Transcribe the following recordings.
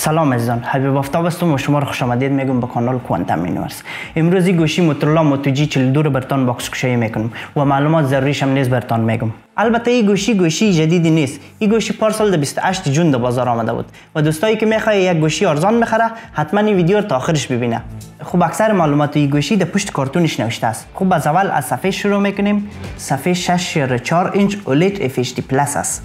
سلام عزیزان، حبیب آفتاب هستم و شما را خوش آمدید میگم به کانال کوانتم یونیورس. امروز این گوشی موتورولا موتو جی 42 رو براتون باکس گشایی میکنم و معلومات ضروریش هم نیز براتون میگم. البته این گوشی جدیدی نیست. این گوشی پارسال 28 جون به بازار آمده بود و دوستایی که میخواد یک گوشی ارزان بخره حتما این ویدیو رو تا آخرش ببینه. خب اکثر معلومات این گوشی در پشت کارتونش نوشته است. خب از اول از صفحه شروع میکنیم. صفحه 6.4 اینچ OLED FHD پلاس است.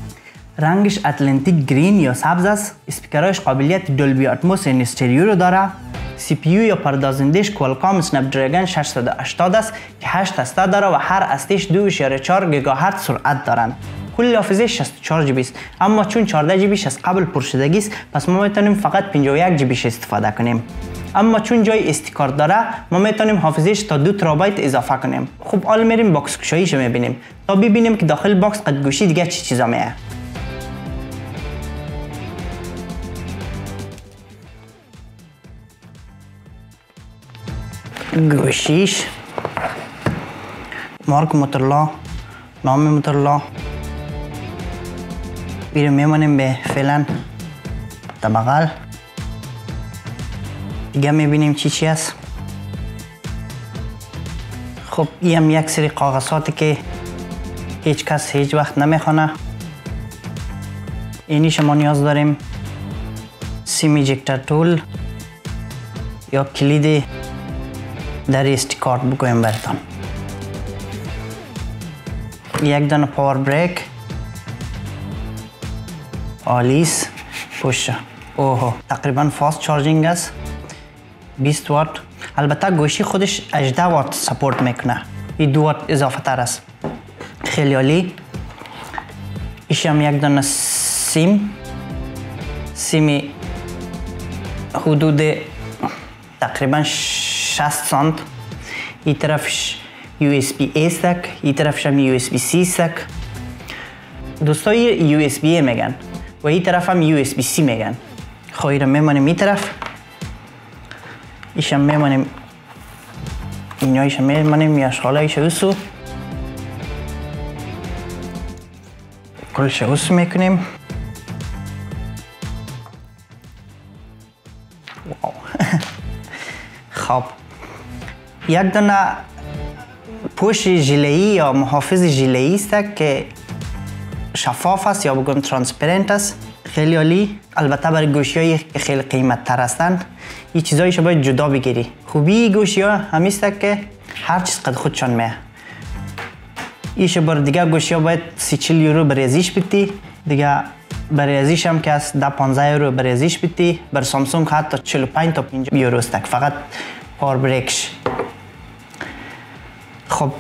رنگش اتلانتیک گرین یا سبز است. اسپیکرهاش قابلیت دولبی اتموس این استریو رو داره. سی پی یو یا پردازندهش کوالکام اسنپ دراگون 680 است که 8 هسته داره و هر هستهش 2.4 گیگاهرتز سرعت دارن. کل حافظه 64 جی بی است، اما چون 14 جی بیش از قبل پر شدگی است پس ما میتونیم فقط 51 جی بیش استفاده کنیم. اما چون جای SD کارت داره ما میتونیم حافظهش تا 2 ترابایت اضافه کنیم. خب حالا میریم باکس گشاییشو میبینیم تا ببینیم که داخل باکس قد گوشی دیگه چه چیزا میه. گوشیش مارک موتورولا، نام موتورولا. بیرون میمونیم به فعلا تا بغل. دیگه میبینیم چی هست. خب این هم یک سری کاغذاتی که هیچ کس هیچ وقت نمیخونه. اینیش ما نیاز داریم. سیم ایجکتر تول یا کلید در SD کارت بگویم براتون. یک دانه پاور بریک آلیس پوشه. اوه تقریبا فاست چارجینگ است. 20 وات. البته گوشی خودش 18 وات سپورت میکنه. این 2 وات اضافه تر است. خیلی عالی. ایش هم یک دانه سیم حدود تقریبا 60 سانت. این طرفش USB A استک، این طرفش هم USB C استک. دوستای USB A میگن و این طرف هم USB C میگن. خب این رو میمانیم این طرف. ایش هم میمانیم اینایش هم میمانیم یا شغاله ایش اوسو کلش اوسو میکنیم. واو. خب یک دانه پوش ژیله‌ای یا محافظ ژیله‌ای است که شفاف است یا بگم ترانسپرنت است. خیلی عالی. البته برای گوشی‌هایی که خیلی قیمت تر هستند این چیزایش باید جدا بگیری. خوبی گوشی‌ها همیست که هر چیز قد خودشان میه. ایش بر دیگه گوشی‌ها باید 30-40 یورو بریزیش بدی. دیگه بریزیش هم که از 10-15 یورو بریزیش بدی. بر سامسونگ حتی 45 تا 50 یورو است فقط پاور بریکش. خب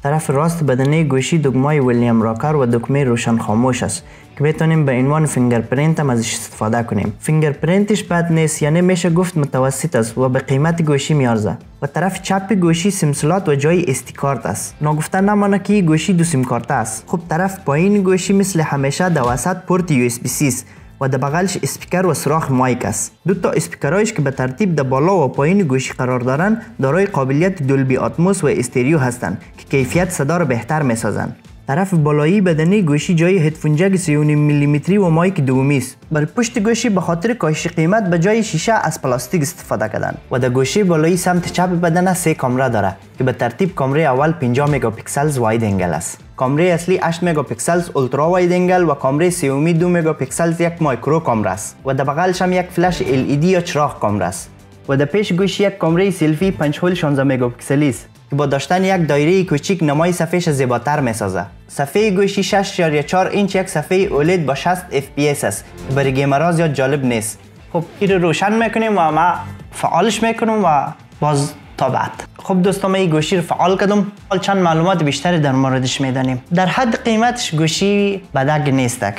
طرف راست بدنه گوشی دکمه ویلیام راکر و دکمه روشن خاموش است که بتونیم به عنوان فینگرپرینت هم ازش استفاده کنیم. فینگرپرینتش بد نیست، یعنی میشه گفت متوسط است و به قیمت گوشی میارزه. و طرف چپ گوشی سیم سلات و جای SD کارت است. نگفته نمانه که این گوشی 2 سیم کارت است. خب طرف پایین گوشی مثل همیشه در وسط پورت USB C است و در بغلش اسپیکر و سوراخ مایک است. دو تا اسپیکرایش که به ترتیب در بالا و پایین گوشی قرار دارند دارای قابلیت دولبی اتموس و استریو هستند که کیفیت صدا را بهتر میسازند. طرف بالایی بدنه گوشی جای هدفون جک 3.5 میلیمتری و مایک دومی است. بر پشت گوشی به خاطر کاهش قیمت به جای شیشه از پلاستیک استفاده کردن و در گوشی بالایی سمت چپ بدنه 3 کامera داره که به ترتیب کامره اول 50 مگاپیکسل واید انگل است. کامره اصلی 8 مگاپیکسل اولترا واید انگل و کامره سومی 2 مگاپیکسل یک مایکرو کامره است و در بغلش هم یک فلش LED یا چراغ کامره است. و در پیش گوشی یک کامره سلفی 5 هول 16 مگاپیکسلی است که با داشتن یک دایره کوچیک نمای صفحهش زیباتر میسازه. صفحه گوشی 6.4 اینچ یک صفحه OLED با 60 FPS است که برای گیمرها زیاد جالب نیست. خب این رو روشن میکنیم و ما فعالش میکنم و باز تا بعد. خب دوستان این گوشی رو فعال کردم. حال چند معلومات بیشتری در موردش میدانیم. در حد قیمتش گوشی بدک نیستک.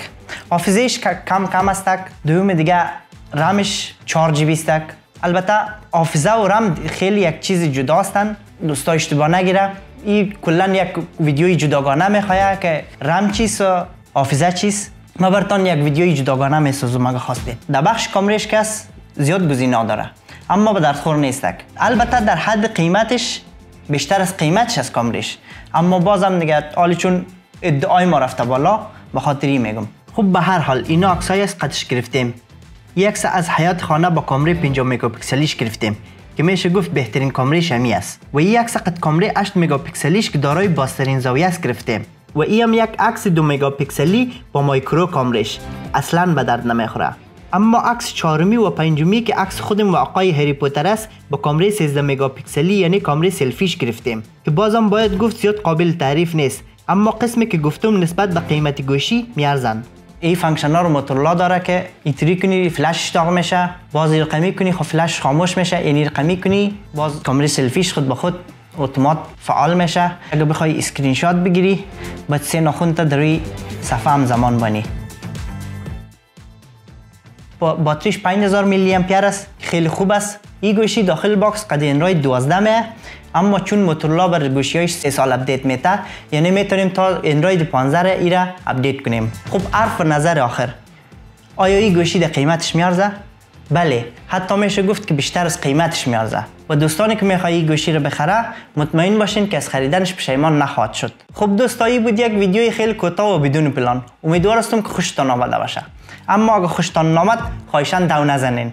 حافظهش کم است. دوم دیگه رمش 4 جی بی است. البته حافظه و رم خیلی یک چیز جدا هستن. دوستا اشتباه نگیره. این کلا یک ویدیوی جداگانه میخواد که رم چیست و حافظه چیست. ما براتون یک ویدیوی جداگانه میسازم اگه خواستید. در بخش کامرش کس زیاد گزینه داره اما به درد خور نیستک. البته در حد قیمتش بیشتر از قیمتش از کامرش، اما بازم دیگه حالی چون ادعای ما رفته بالا به خاطر این میگم. خب به هر حال اینا عکسایی از قدش گرفتیم یک عکس از حیات خانه با کامره 50 مگاپیکسلیش گرفتیم که میشه گفت بهترین کامره شمی است و این عکس قد کامره 8 مگاپیکسلیش که دارای بازترین زاویه است گرفتیم و این هم یک عکس 2 مگاپیکسلی با مایکرو کامرش اصلا به درد نمیخوره. اما عکس چهارمی و پنجمی که عکس خودم و آقای هری پوتر است با کامره 13 مگاپیکسلی یعنی کامره سلفیش گرفتیم که بازم باید گفت زیاد قابل تعریف نیست، اما قسمی که گفتم نسبت به قیمت گوشی میارزن. این فانکشن ها رو موتورلا داره که اینطوری کنی فلش اشتغال میشه، باز رقمی کنی خب فلش خاموش میشه، یعنی رقمی کنی باز کامره سلفیش خود به خود اتومات فعال میشه. اگه بخوای اسکرین شات بگیری باید 3 ناخن تا در روی صفحه هم زمان بانی. باتریش 5000 میلی آمپر است، خیلی خوب است. این گوشی داخل باکس قد اندروید 12 میه، اما چون موتورلا بر گوشی‌هاش 3 سال اپدیت میده یعنی میتونیم تا اندروید 15 ایرا اپدیت کنیم. خب حرف نظر آخر، آیا این گوشی در قیمتش میارزه؟ بله، حتی میشه گفت که بیشتر از قیمتش میارزه و دوستانی که میخوای این گوشی رو بخره مطمئن باشین که از خریدنش پشیمان نخواهد شد. خب دوستایی بود یک ویدیوی خیلی کوتاه و بدون پلان. امیدوار هستم که خوشتون آمده باشه، اما اگه خوشتون نامد خواهشاً دو نزنین.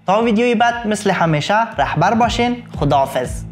تا ویدیوی بعد مثل همیشه رهبر باشین. خداحافظ.